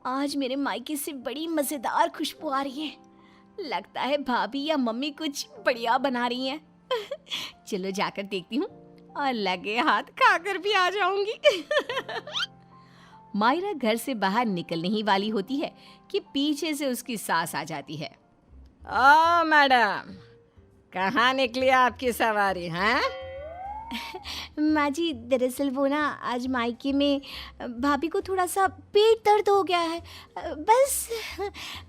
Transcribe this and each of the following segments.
आज मेरे मायके से बड़ी मजेदार खुशबू आ रही है। लगता है भाभी या मम्मी कुछ बढ़िया बना रही हैं। चलो जाकर देखती हूँ और लगे हाथ खाकर भी आ जाऊंगी। मायरा घर से बाहर निकलने ही वाली होती है कि पीछे से उसकी सास आ जाती है। ओ मैडम, कहाँ निकली आपकी सवारी? हैं? माँ जी, दरअसल वो ना आज मायके में भाभी को थोड़ा सा पेट दर्द हो गया है। बस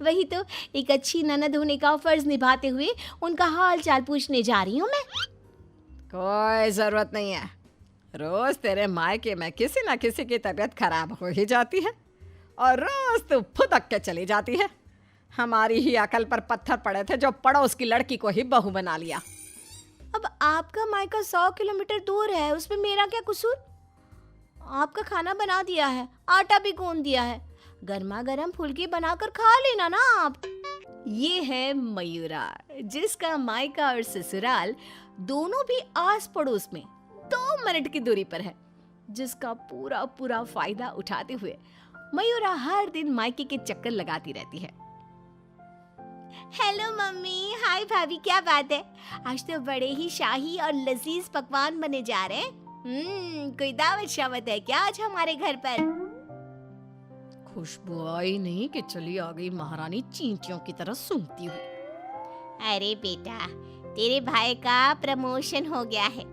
वही तो, एक अच्छी ननद होने का फर्ज निभाते हुए उनका हाल चाल पूछने जा रही हूँ मैं। कोई जरूरत नहीं है। रोज तेरे मायके में किसी न किसी की तबीयत खराब हो ही जाती है और रोज तू फुदक के चली जाती है। हमारी ही अकल पर पत्थर पड़े थे जो पड़ोस की लड़की को ही बहू बना लिया। अब आपका मायका 100 किलोमीटर दूर है, उसमें मेरा क्या कसूर? आपका खाना बना दिया है, आटा भी गूंद दिया है, गर्मा गर्म फुल्की बनाकर खा लेना ना आप। ये है मयूरा, जिसका मायका और ससुराल दोनों भी आस पड़ोस में 2 मिनट की दूरी पर है, जिसका पूरा पूरा फायदा उठाते हुए मयूरा हर दिन मायके के चक्कर लगाती रहती है। हेलो मम्मी, हाय भाभी, क्या बात है? आज तो बड़े ही शाही और लजीज पकवान बने जा रहे हैं। कोई दावत शावत है क्या आज हमारे घर पर? खुशबू आई नहीं कि चली आ गई महारानी चींटियों की तरह सूंघती हुई। अरे बेटा, तेरे भाई का प्रमोशन हो गया है,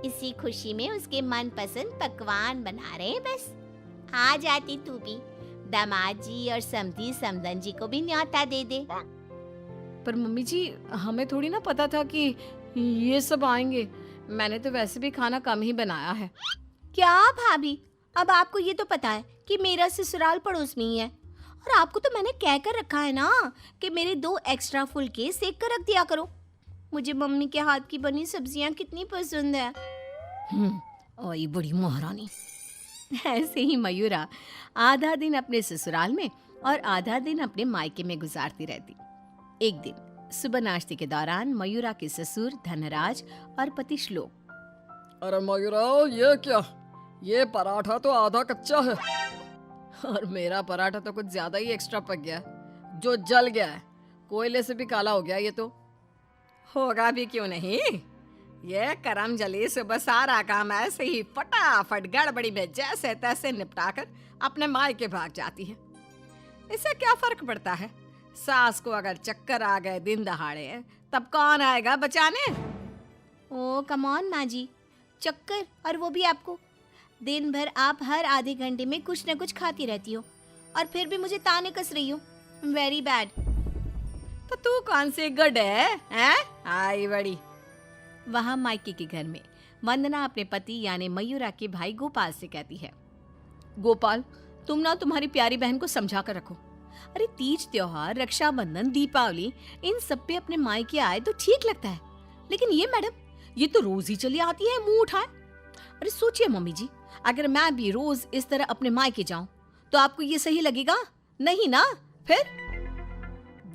इसी खुशी में उसके मनपसंद पकवान बना रहे हैं। बस आ जाती तू भी, दामाद जी और समधी समदन जी को भी न्योता दे दे। पर मम्मी जी, हमें थोड़ी ना पता था कि ये सब आएंगे। मैंने तो वैसे भी खाना कम ही बनाया है। क्या भाभी, अब आपको ये तो पता है कि मेरा ससुराल पड़ोस में ही है, और आपको तो मैंने कह कर रखा है ना कि मेरे 2 एक्स्ट्रा फुलके सेक कर रख दिया करो। मुझे मम्मी के हाथ की बनी सब्जियां कितनी पसंद है। आई बड़ी महारानी। ऐसे ही मयूरा आधा दिन अपने ससुराल में और आधा दिन अपने मायके में गुजारती रहती। एक दिन सुबह नाश्ते के दौरान मयूरा के ससुर धनराज और पति श्लोक, अरे मयूरा, ये क्या? ये पराठा तो आधा कच्चा है और मेरा पराठा तो कुछ ज्यादा ही एक्स्ट्रा पक गया है, जो जल गया है। कोयले से भी काला हो गया। ये तो होगा भी क्यों नहीं। ये करम जली सुबह सारा काम ऐसे ही फटाफट गड़बड़ी में जैसे तैसे निपटाकर अपने मायके भाग जाती है। इससे क्या फर्क पड़ता है? सास को अगर चक्कर आ गए दिन दहाड़े, तब कौन आएगा बचाने? ओ कम ऑन माँ जी, चक्कर, और वो भी आपको? दिन भर आप हर आधे घंटे में कुछ न कुछ खाती रहती हो और फिर भी मुझे ताने कस रही हो। Very bad. तो तू कौन सी गुड है, हैं? आई बड़ी। वहाँ मायके के घर में वंदना अपने पति यानी मयूरा के भाई गोपाल से कहती है, गोपाल, तुम ना तुम्हारी प्यारी बहन को समझा कर रखो। अरे तीज त्योहार, रक्षाबंधन, दीपावली, इन सब पे अपने मायके आए तो ठीक लगता है, लेकिन ये मैडम, ये तो रोज ही चली आती है मुंह उठाए। अरे सोचिए मम्मी जी, अगर मैं भी रोज इस तरह अपने मायके जाऊं तो आपको ये सही लगेगा? नहीं ना? फिर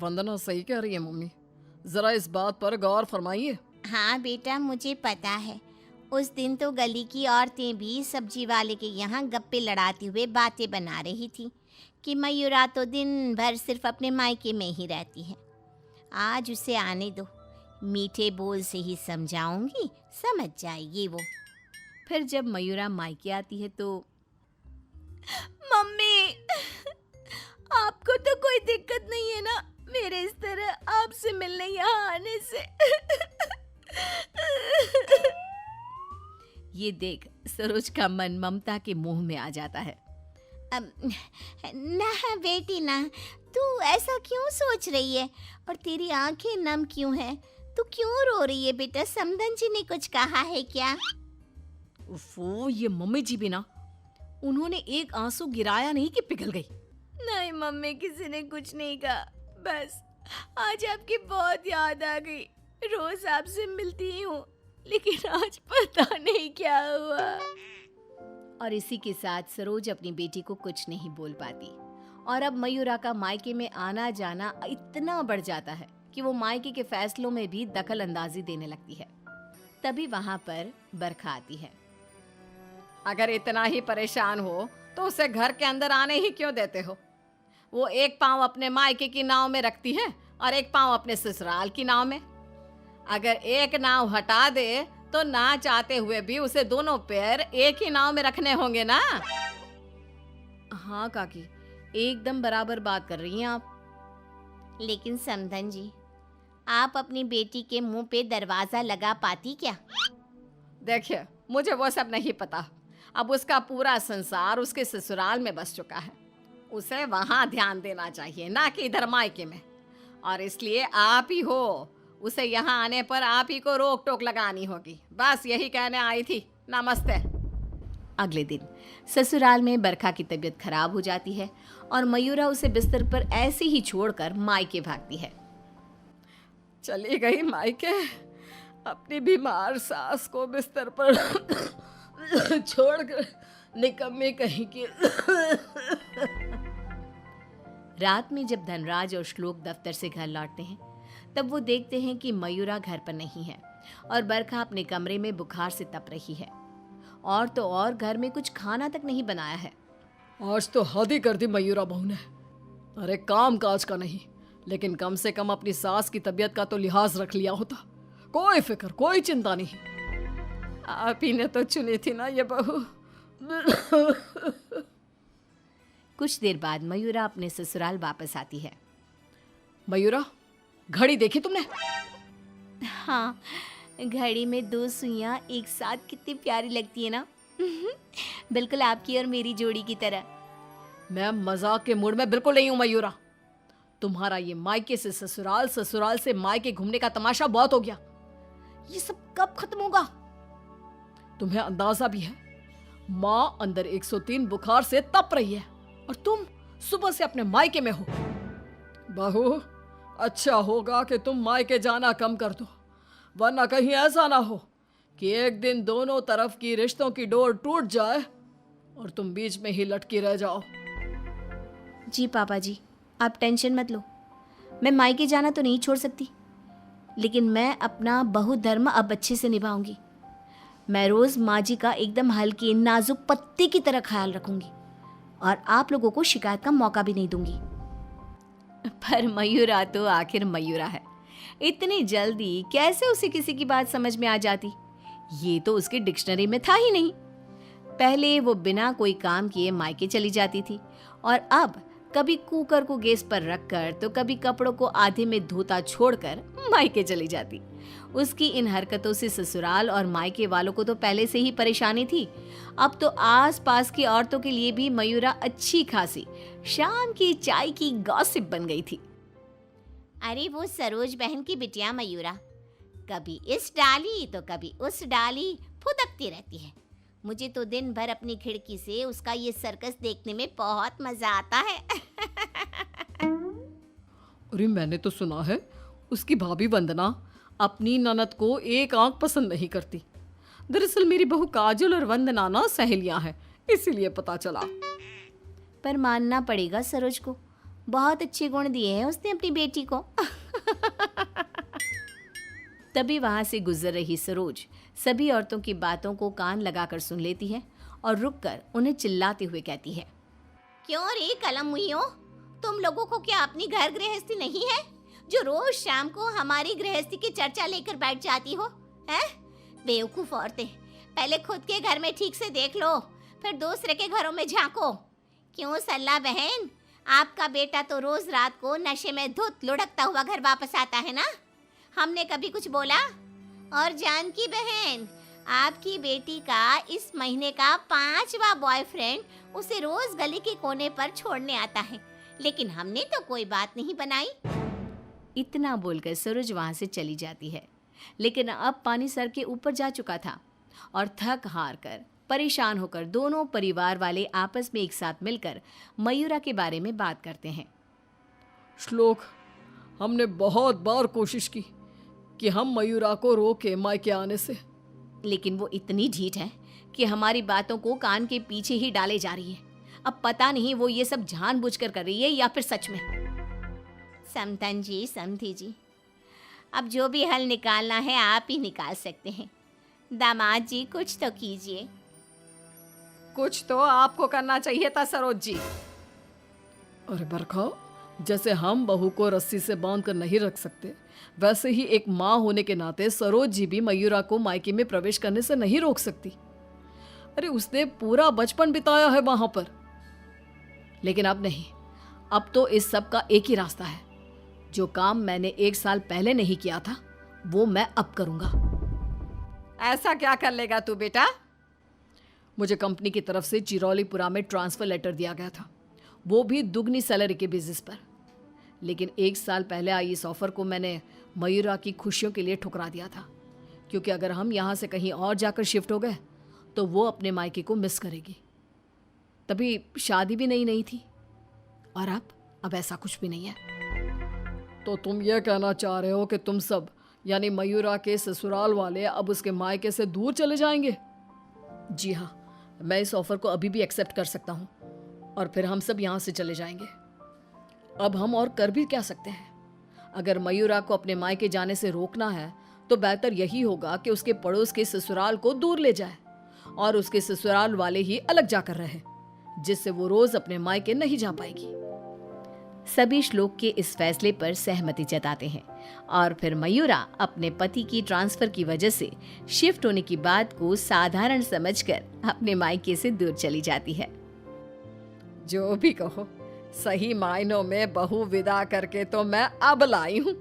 वंदना सही कह रही है मम्मी, जरा इस बात पर गौर फरमाइए। हाँ बेटा, मुझे पता है। उस दिन तो गली की औरतें भी सब्जी वाले के यहाँ गप्पे लड़ाते हुए बातें बना रही थी कि मयूरा तो दिन भर सिर्फ अपने मायके में ही रहती है। आज उसे आने दो, मीठे बोल से ही समझाऊंगी, समझ जाएगी वो। फिर जब मयूरा मायके आती है तो, मम्मी, आपको तो कोई दिक्कत नहीं है ना मेरे इस तरह आपसे मिलने यहाँ आने से? ये देख सरोज का मन ममता के मुंह में आ जाता है। ना बेटी ना, तू ऐसा क्यों सोच रही है और तेरी आंखें नम क्यों हैं? तू क्यों रो रही है बेटा? समधन जी ने कुछ कहा है क्या? उफ़ो, ये मम्मी जी भी ना, उन्होंने एक आंसू गिराया नहीं कि पिघल गई। नहीं मम्मी, किसी ने कुछ नहीं कहा, बस आज आपकी बहुत याद आ गई। रोज आपसे मिलती ही हूँ, लेकिन आज पता नहीं क्या हुआ। और इसी के साथ सरोज अपनी बेटी को कुछ नहीं बोल पाती, और अब मयूरा का मायके में आना जाना इतना बढ़ जाता है कि वो मायके के फैसलों में भी दखल अंदाजी देने लगती है। तभी वहाँ पर बरखा आती है। अगर इतना ही परेशान हो तो उसे घर के अंदर आने ही क्यों देते हो? वो एक पाँव अपने मायके की नाव में रखती है और एक पाँव अपने ससुराल की नाव में। अगर एक नाव हटा दे तो ना चाहते हुए भी उसे दोनों पैर एक ही नाव में रखने होंगे ना। हाँ काकी, एकदम बराबर बात कर रही हैं आप। लेकिन समधन जी, आप अपनी बेटी के मुंह पे दरवाजा लगा पाती क्या? देखिए, मुझे वो सब नहीं पता। अब उसका पूरा संसार उसके ससुराल में बस चुका है। उसे वहां ध्यान देना चाहिए, ना कि इधर मायके में। और इसलिए आप ही हो, उसे यहाँ आने पर आप ही को रोक टोक लगानी होगी। बस यही कहने आई थी। नमस्ते। अगले दिन ससुराल में बरखा की तबीयत खराब हो जाती है और मयूरा उसे बिस्तर पर ऐसे ही छोड़कर मायके भागती है। चली गई मायके, अपनी बीमार सास को बिस्तर पर छोड़कर, निकम्मी कहीं की। रात में जब धनराज और श्लोक दफ्तर से घर लौटते हैं, तब वो देखते हैं कि मयूरा घर पर नहीं है और बरखा अपने कमरे में बुखार से तप रही है। और तो और घर में कुछ खाना तक नहीं बनाया है। आज तो हद ही कर दी मयूरा बहू ने। अरे काम काज का नहीं, लेकिन कम से कम अपनी सास की तबीयत का तो लिहाज रख लिया होता। कोई फिक्र, कोई चिंता नहीं। आप ही ने तो चुनी थी ना ये बहू। कुछ देर बाद मयूरा अपने ससुराल वापस आती है। मयूरा, घड़ी देखी तुमने? हाँ, घड़ी में 2 सुइयां एक साथ कितनी प्यारी लगती है ना। बिल्कुल आपकी और मेरी जोड़ी की तरह। मैं मजाक के मूड में बिल्कुल नहीं हूं मयूरा। तुम्हारा ये मायके से ससुराल, ससुराल से मायके घूमने का तमाशा बहुत हो गया। ये सब कब खत्म होगा? तुम्हें अंदाजा भी है, माँ अंदर 103 बुखार से तप रही है और तुम सुबह से अपने मायके में हो। बहू, अच्छा होगा कि तुम मायके जाना कम कर दो, वरना कहीं ऐसा ना हो कि एक दिन दोनों तरफ की रिश्तों की डोर टूट जाए और तुम बीच में ही लटकी रह जाओ। जी पापा जी, आप टेंशन मत लो। मैं मायके जाना तो नहीं छोड़ सकती, लेकिन मैं अपना बहु धर्म अब अच्छे से निभाऊंगी। मैं रोज माँ जी का एकदम हल्की नाजुक पत्ते की तरह ख्याल रखूंगी और आप लोगों को शिकायत का मौका भी नहीं दूंगी। पर मयूरा तो आखिर मयूरा है, इतनी जल्दी कैसे उसे किसी की बात समझ में आ जाती? ये तो उसके डिक्शनरी में था ही नहीं। पहले वो बिना कोई काम किए मायके चली जाती थी और अब कभी कुकर को गैस पर रखकर तो कभी कपड़ों को आधे में धोता छोड़कर मायके चली जाती। उसकी इन हरकतों से ससुराल और मायके वालों को तो पहले से ही परेशानी थी। अब तो आस-पास की औरतों के लिए भी मयूरा अच्छी खासी शाम की चाय की गॉसिप बन गई थी। अरे वो सरोज बहन की बिटिया मयूरा, कभी इस डाली तो कभी उस डाली फुदकती रहती है। मुझे तो दिन भर अपनी खिड़की से उसका ये सर्कस देखने में बहुत मजा आता है। अरे मैंने तो सुना है उसकी भाभी वंदना अपनी ननद को एक आंख पसंद नहीं करती। दरअसल मेरी बहू काजल और वंदना ना सहेलियां हैं, इसीलिए पता चला। पर मानना पड़ेगा सरोज को, बहुत अच्छे गुण दिए हैं उसने अपनी बेटी को। तभी वहां से गुजर रही सरोज सभी औरतों की बातों को कान लगाकर सुन लेती है और रुककर उन्हें चिल्लाते हुए कहती है, क्यों रे कलम हुईओ, तुम लोगों को क्या अपनी घर गृहस्थी नहीं है जो रोज शाम को हमारी गृहस्थी की चर्चा लेकर बैठ जाती हो? हैं? बेवकूफ औरतें, पहले खुद के घर में ठीक से देख लो, फिर दूसरे के घरों में झांको। क्यों सल्ला बहन, आपका बेटा तो रोज रात को नशे में धुत लुढ़कता हुआ घर वापस आता है ना? हमने कभी कुछ बोला? और जानकी बहन, आपकी बेटी का इस महीने का 5वां बॉयफ्रेंड उसे रोज गली के कोने पर छोड़ने आता है, लेकिन हमने तो कोई बात नहीं बनाई। इतना बोलकर सरोज वहां से चली जाती है, लेकिन अब पानी सर के ऊपर जा चुका था और थक हार कर परेशान होकर दोनों परिवार वाले आपस में एक साथ मिलकर मयूरा के बारे में बात करते हैं। श्लोक, हमने बहुत बार कोशिश की कि हम मयूरा को रोके मायके आने से, लेकिन वो इतनी ढीठ है कि हमारी बातों को कान के पीछे ही डाले जा रही है। अब पता नहीं वो ये सब जानबूझकर कर रही है या फिर सच में। समधन जी, समधी जी, अब जो भी हल निकालना है आप ही निकाल सकते हैं। दामाद जी कुछ तो कीजिए। कुछ तो आपको करना चाहिए था सरोज जी। अरे बरखा, जैसे हम बहू को रस्सी से बांध कर नहीं रख सकते, वैसे ही एक माँ होने के नाते सरोज जी भी मयूरा को मायके में प्रवेश करने से नहीं रोक सकती। अरे उसने पूरा बचपन बिताया है वहां पर। लेकिन अब नहीं, अब तो इस सब का एक ही रास्ता है। जो काम मैंने 1 साल पहले नहीं किया था वो मैं अब करूंगा। ऐसा क्या कर लेगा तू बेटा? मुझे कंपनी की तरफ से चिरौलीपुरा में ट्रांसफर लेटर दिया गया था, वो भी दुगनी सैलरी के बेसिस पर। लेकिन 1 साल पहले आई इस ऑफर को मैंने मयूरा की खुशियों के लिए ठुकरा दिया था, क्योंकि अगर हम यहाँ से कहीं और जाकर शिफ्ट हो गए तो वो अपने मायके को मिस करेगी। तभी शादी भी नहीं थी, और अब ऐसा कुछ भी नहीं है। तो तुम ये कहना चाह रहे हो कि तुम सब यानी मयूरा के ससुराल वाले अब उसके मायके से दूर चले जाएंगे? जी हाँ, मैं इस ऑफर को अभी भी एक्सेप्ट कर सकता हूँ, और फिर हम सब यहाँ से चले जाएंगे। अब हम और कर भी क्या सकते हैं? अगर मयूरा को अपने मायके जाने से रोकना है तो बेहतर यही होगा कि उसके पड़ोस के ससुराल को दूर ले जाए और उसके ससुराल वाले ही अलग जाकर रहे, जिससे वो रोज अपने मायके नहीं जा पाएगी। सभी श्लोक के इस फैसले पर सहमति जताते हैं और फिर मयूरा अपने पति की ट्रांसफर की वजह से शिफ्ट होने की बात को साधारण समझकर अपने मायके से दूर चली जाती है। जो भी कहो, सही मायनों में बहू विदा करके तो मैं अब लाई हूँ।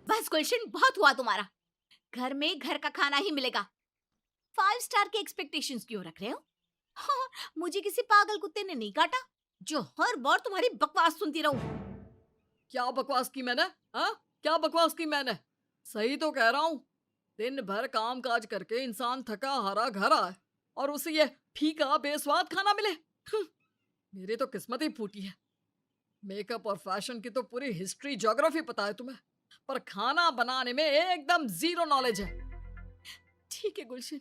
बस गुलशन, बहुत हुआ तुम्हारा। घर में घर का खाना ही मिलेगा। 5 स्टार के एक्सपेक्टेशंस क्यों रख रहे हो? हाँ, मुझे किसी पागल कुत्ते ने नहीं काटा जो हर बार तुम्हारी बकवास सुनती रहूं। क्या बकवास की मैंने? हाँ, क्या बकवास की मैंने? सही तो कह रहा हूँ। दिन भर काम काज करके इंसान थका हारा घर आए और उसे ये फीका बेस्वाद खाना मिले। मेरी तो किस्मत ही फूटी है। मेकअप और फैशन की तो पूरी हिस्ट्री ज्योग्राफी पता है तुम्हें, पर खाना बनाने में एकदम जीरो नॉलेज है। ठीक है गुलशन,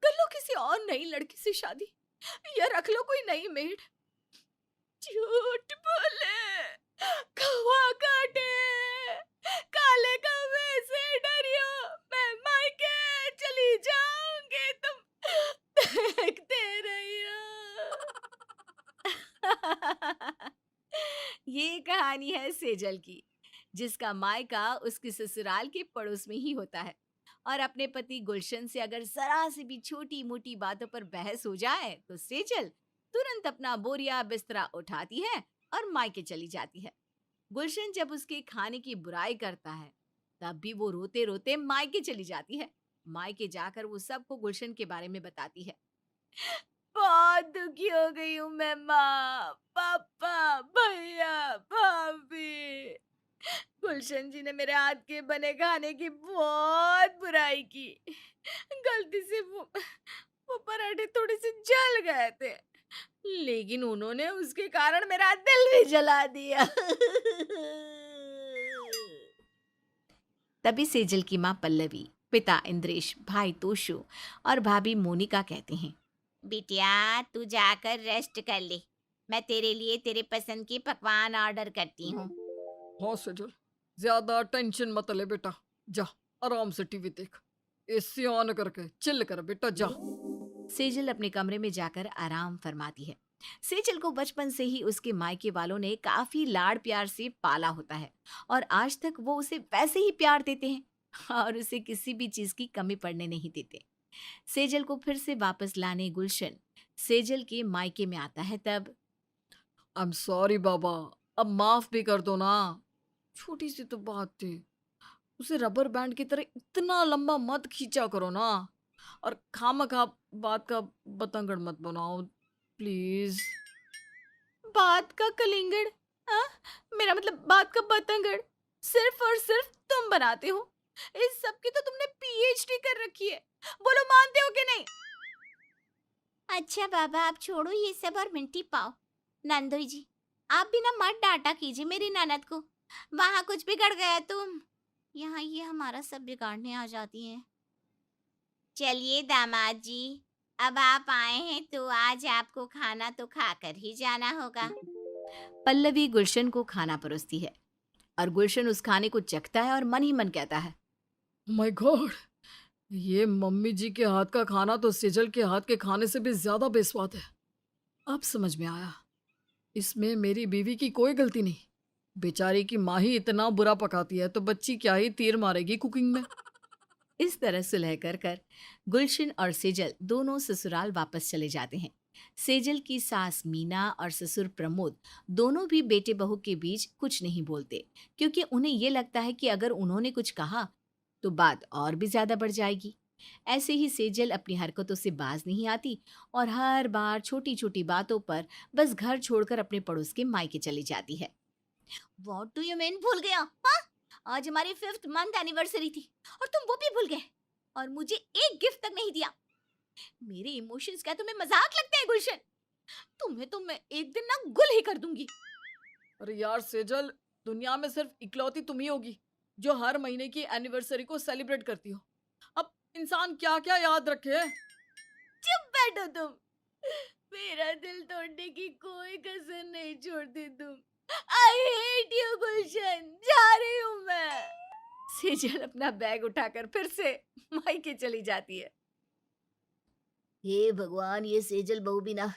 कर लो किसी और नई लड़की से शादी या रख लो कोई नई मेड। झूठ बोले, कौवा काटे, काले कौवे से डरियो, मैं मायके चली जाऊंगी, तुम देखते रहियो। ये कहानी है सेजल की, जिसका मायका उसके ससुराल के पड़ोस में ही होता है और अपने पति गुलशन से अगर जरा सी भी छोटी मोटी बातों पर बहस हो जाए तो सेजल तुरंत अपना बोरिया बिस्तरा उठाती है और मायके चली जाती है। गुलशन जब उसके खाने की बुराई करता है तब भी वो रोते रोते मायके चली जाती है। मायके जाकर वो सबको गुलशन के बारे में बताती है। बहुत दुखी हो गई हूँ मैं, माँ, पापा, भैया, भाभी। गुलशन जी ने मेरे हाथ के बने खाने की बहुत बुराई की। गलती से वो पराठे थोड़े से जल गए थे, लेकिन उन्होंने उसके कारण मेरा दिल भी जला दिया। तभी सेजल की माँ पल्लवी, पिता इंद्रेश, भाई तोशु और भाभी मोनिका कहते हैं, बिटिया तू जाकर रेस्ट कर ले, मैं तेरे लिए तेरे पसंद के पकवान ऑर्डर करती हूँ। हाँ सेजल, ज्यादा टेंशन मत ले बेटा, जा आराम से टीवी देख, एसी ऑन करके चिल कर बेटा, जा। सेजल अपने कमरे में जाकर आराम फरमाती है। सेजल को बचपन से ही उसके मायके वालों ने काफी लाड़ प्यार से पाला होता है और आज तक वो उसे वैसे ही प्यार देते हैं और उसे किसी भी चीज की कमी पड़ने नहीं देते। सेजल को फिर से वापस लाने गुलशन सेजल के मायके में आता है तब, आई एम सॉरी बाबा, अब माफ भी कर दो ना, छोटी सी तो बात थी, उसे रबर बैंड की तरह इतना लंबा मत खींचा करो ना, और खामखा बात का बतंगड़ मत बनाओ प्लीज। बात का कलिंगड़? हाँ? मेरा मतलब बात का बतंगड़ सिर्फ और सिर्फ तुम बनाते हो। इस सब की तो तुमने पीएचडी कर रखी है, बोलो मानते हो कि नहीं? अच्छा बाबा, आप छोड़ो ये सब और मिंटी पाओ। नंदोई जी, आप भी ना मत डांटा कीजिए मेरी ननद को, वहां कुछ बिगड़ गया तुम यहाँ ये हमारा सब बिगाड़ने आ जाती हैं। चलिए दामाद जी, अब आप आए हैं तो आज आपको खाना तो खाकर ही जाना होगा। पल्लवी गुलशन को खाना परोसती है और गुलशन उस खाने को चखता है और मन ही मन कहता है, माय गॉड, ये मम्मी जी के हाथ का खाना तो सेजल के हाथ के खाने से भी ज्यादा बेस्वाद है। अब समझ में आया, इसमें मेरी बीवी की कोई गलती नहीं। बेचारी की माँ ही इतना बुरा पकाती है तो बच्ची क्या ही तीर मारेगी कुकिंग में। इस तरह सुलह कर कर गुलशन और सेजल दोनों ससुराल वापस चले जाते हैं। सेजल की सास मीना और ससुर प्रमोद दोनों भी बेटे बहू के बीच कुछ नहीं बोलते, क्योंकि उन्हें ये लगता है कि अगर उन्होंने कुछ कहा तो बात और भी ज्यादा बढ़ जाएगी। ऐसे ही सेजल अपनी हरकतों से बाज नहीं आती और हर बार छोटी छोटी बातों पर बस घर छोड़कर अपने पड़ोस के मायके चली जाती है। व्हाट डू यू मीन भूल गया? हाँ, आज हमारी 5th मंथ एनिवर्सरी थी और तुम वो भी भूल गए और मुझे एक गिफ्ट तक नहीं दिया। मेरे इमोशंस क्या तुम्हें मजाक लगते हैं गुलशन? तुम्हें तो मैं एक दिन ना गुल ही कर दूंगी। अरे यार सेजल, दुनिया में सिर्फ इकलौती तुम ही होगी जो हर महीने की एनिवर्सरी को सेलिब्रेट करती हो। अब इंसान क्या क्या याद रखे। चुप बैठो तुम। मेरा दिल तोड़ने की कोई कसर नहीं छोड़ती तुम। आई हेट यू गुलशन, जा रही हूँ मैं। सेजल अपना बैग उठाकर फिर से मायके चली जाती है। हे भगवान, ये सेजल बहू भी ना।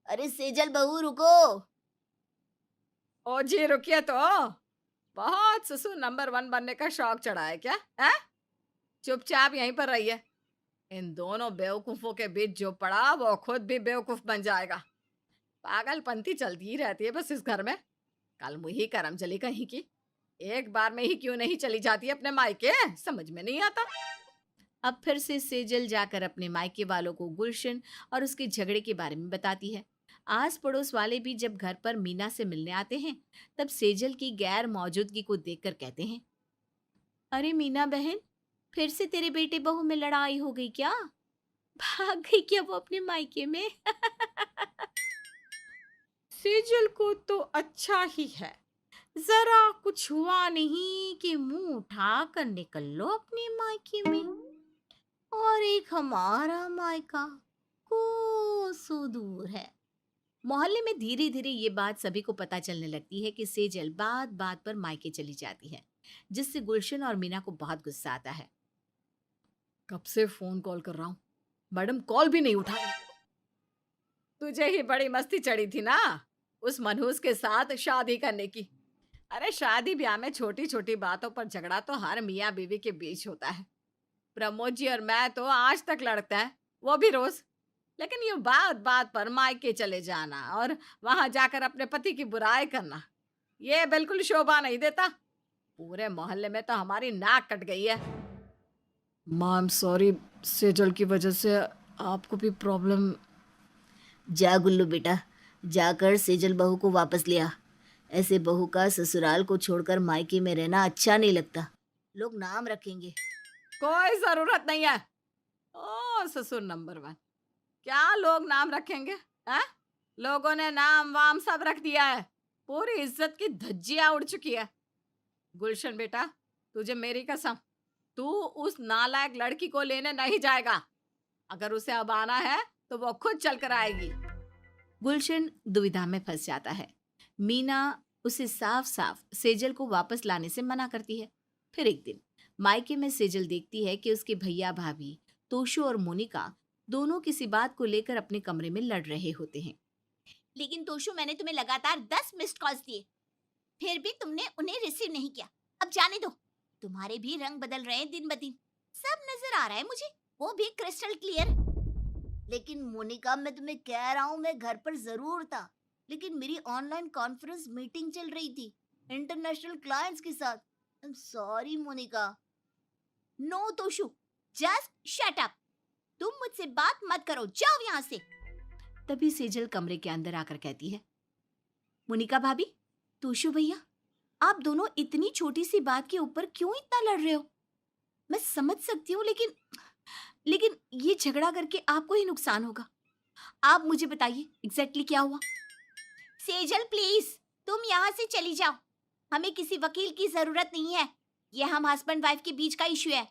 अरे सेजल बहू रुको। ओ जी रुकिए तो। बहुत ससुर नंबर 1 बनने का शौक चढ़ा है क्या है? चुपचाप यहीं पर रहिए। इन दोनों बेवकूफों के बीच जो पड़ा वो खुद भी बेवकूफ बन जाएगा। पागलपंती चलती ही रहती है बस इस घर में। कल मुही करम चली कहीं की। एक बार में ही क्यों नहीं चली जाती अपने मायके, समझ में नहीं आता। अब फिर से सेजल जाकर अपने मायके वालों को गुलशन और उसके झगड़े के बारे में बताती है। आस पड़ोस वाले भी जब घर पर मीना से मिलने आते हैं तब सेजल की गैर मौजूदगी को देखकर कहते हैं, अरे मीना बहन, फिर से तेरे बेटे बहू में लड़ाई हो गई क्या? भाग गई क्या वो अपने मायके में? सेजल को तो अच्छा ही है, जरा कुछ हुआ नहीं कि मुंह उठा कर निकल लो अपने मायके में। और एक हमारा मायका कोसों दूर है। मोहल्ले में धीरे धीरे ये बात सभी को पता चलने लगती है कि सेजल बात बात पर मायके चली जाती है, जिससे गुलशन और मीना को बहुत गुस्सा आता है। कब से फोन कॉल कर रहा हूँ, मैडम कॉल भी नहीं उठा रही। तुझे ही बड़ी मस्ती चढ़ी थी ना उस मनहूस के साथ शादी करने की। अरे शादी ब्याह में छोटी छोटी बातों पर झगड़ा तो हर मियाँ बीवी के बीच होता है। प्रमोद जी और मैं तो आज तक लड़ते हैं, वो भी रोज। लेकिन ये बात बात पर मायके चले जाना और वहां जाकर अपने पति की बुराई करना, ये बिल्कुल शोभा नहीं देता। पूरे मोहल्ले में तो हमारी नाक कट गई है। माँ आई एम सॉरी, सेजल की वजह से आपको भी प्रॉब्लम। जा गुल्लू बेटा, जाकर सेजल बहू को वापस लिया। ऐसे बहू का ससुराल को छोड़कर मायके में रहना अच्छा नहीं लगता। लोग नाम रखेंगे। कोई जरूरत नहीं है। ओ ससुर नंबर 1, क्या लोग नाम रखेंगे हैं? लोगों ने नाम वाम सब रख दिया है। पूरी इज्जत की धज्जियां उड़ चुकी है। गुलशन बेटा, तुझे मेरी कसम, तू उस नालायक लड़की को लेने नहीं जाएगा। अगर उसे अब आना है तो वो खुद चल कर आएगी। गुलशन दुविधा में फंस जाता है। मीना उसे साफ साफ सेजल को वापस लाने से मना करती है। फिर एक दिन मायके में सेजल देखती है कि उसके भैया भाभी तोशु और मोनिका दोनों किसी बात को लेकर अपने कमरे में लड़ रहे होते हैं। लेकिन तोशु, मैंने तुम्हें लगातार 10 मिस्ड कॉल्स दिए, फिर भी तुमने उन्हें रिसीव नहीं किया। अब जाने दो, तुम्हारे भी रंग बदल रहे हैं दिन ब दिन, सब नजर आ रहा है मुझे, वो भी क्रिस्टल क्लियर। लेकिन मोनिका, मैं तुम्हें कह रहा हूँ, मैं घर पर जरूर था, लेकिन मेरी ऑनलाइन कॉन्फ्रेंस मीटिंग चल रही थी इंटरनेशनल क्लाइंट्स के साथ। I am sorry Monica. No Toshu, just shut up. तुम मुझसे बात मत करो, जाओ यहाँ से। तभी सेजल कमरे के अंदर आकर कहती है, मोनिका भाभी, तोशु भैया, आप दोनों इतनी छोटी सी बात के ऊपर क्यों इतना लड़ रहे हो? मैं समझ सकती हूँ, लेकिन ये झगड़ा करके आपको ही नुकसान होगा। आप मुझे बताइए एग्जैक्टली क्या हुआ। सेजल प्लीज, तुम यहाँ से चली जाओ, हमें किसी वकील की जरूरत नहीं है। यह हम हस्बैंड वाइफ के बीच का इश्यू है,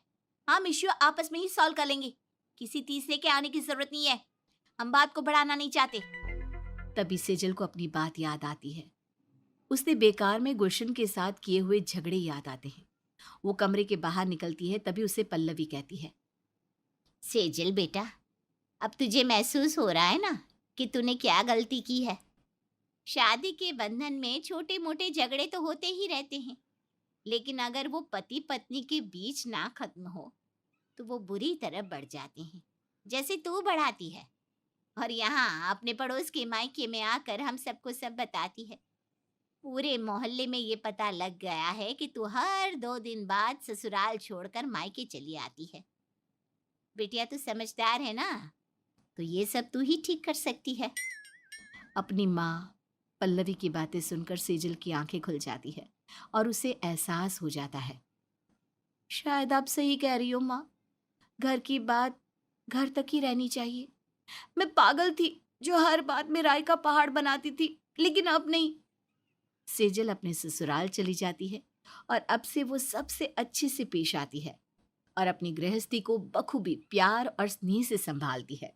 हम इश्यू आपस में ही सॉल्व कर लेंगे, किसी तीसरे के आने की जरूरत नहीं है, हम बात को बढ़ाना नहीं चाहते। तभी सेजल को अपनी बात याद आती है। उसने बेकार में गुलशन के साथ किए हुए झगड़े याद आते हैं। वो कमरे के बाहर निकलती है, तभी उसे पल्लवी कहती है, सेजल बेटा, अब तुझे महसूस हो रहा है ना कि तूने क्या गलती की है? शादी के बंधन में छोटे मोटे झगड़े तो होते ही रहते हैं, लेकिन अगर वो पति पत्नी के बीच ना खत्म हो तो वो बुरी तरह बढ़ जाते हैं, जैसे तू बढ़ाती है। और यहाँ अपने पड़ोस के मायके में आकर हम सबको सब बताती है। पूरे मोहल्ले में ये पता लग गया है कि तू हर 2 दिन बाद ससुराल छोड़कर मायके चली आती है। बेटिया तू समझदार है ना, तो ये सब तू ही ठीक कर सकती है। अपनी माँ पल्लवी की बातें सुनकर सेजल की आंखें खुल जाती है और उसे एहसास हो जाता है, शायद आप सही कह रही हो माँ, घर की बात घर तक ही रहनी चाहिए। मैं पागल थी जो हर बात में राय का पहाड़ बनाती थी, लेकिन अब नहीं। सेजल अपने ससुराल चली जाती है और अब से वो सबसे अच्छे से पेश आती है और अपनी गृहस्थी को बखूबी प्यार और स्नेह से संभालती है।